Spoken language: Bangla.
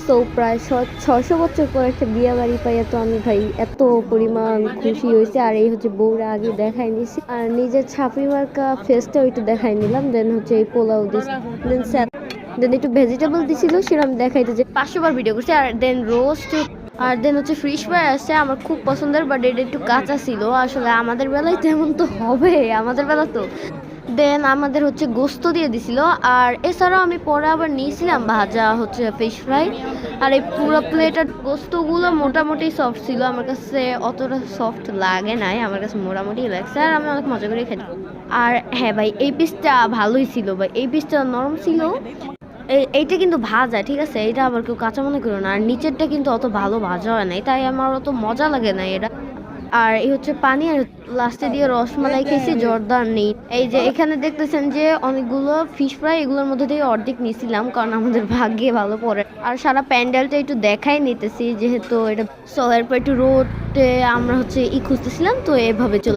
সো প্রায় 600 বছর পর একটা বিয়ে বাড়ি পাইয়া তো আমি ভাই এত পরিমাণ খুশি হয়েছে। আর এই হচ্ছে বউরা আগে দেখাই নিছি, আর নিজের ছাপড়ি মার্কা ফেসটা একটু দেখাই নিলাম। দেন হচ্ছে এই পোলাও দিস, দেন দেন একটু ভেজিটেবল দিছিল, সেরকম দেখাইতে যে 500 বার ভিডিও করছে। আর দেন রোস্ট, আর দেন হচ্ছে ফিশ ফ্রাই আসছে আমার খুব পছন্দের, বাট এটা একটু কাঁচা ছিল। আসলে আমাদের বেলায় তেমন তো হবে, আমাদের বেলা তো। দেন আমাদের হচ্ছে গোস্ত দিয়ে দিছিল, আর এছাড়াও আমি পরে আবার নিয়েছিলাম ভাজা হচ্ছে ফিশ ফ্রাই। আর এই পুরো প্লেটের গোস্তগুলো মোটামুটি সফট ছিল, আমার কাছে অতটা সফট লাগে নাই, আমার কাছে মোটামুটি লাগছে, আর আমি অনেক মজা করে খেতে। আর হ্যাঁ ভাই, এই পিসটা ভালোই ছিল ভাই, এই পিসটা নরম ছিল। এইটা কিন্তু ভাজা, ঠিক আছে, এটা আবার কেউ কাঁচা মনে করো না। আর নিচেরটা কিন্তু অত ভালো ভাজা হয় নাই, তাই আমার অত মজা লাগে না এটা। আর এই হচ্ছে পানি, আর লাস্টে দিয়ে রসমালাই খেয়েছি, জর্দার নেই। এই যে এখানে দেখতেছেন যে অনেকগুলো ফিশ ফ্রাই, এগুলোর মধ্যে থেকে অর্ধেক নিয়েছিলাম, কারণ আমাদের ভাগ্যে ভালো পড়ে। আর সারা প্যান্ডেলটা একটু দেখাই নিতেছি যেহেতু এটা। সো এরপর একটু রোডে আমরা হচ্ছে খুঁজতেছিলাম, তো এভাবে চলে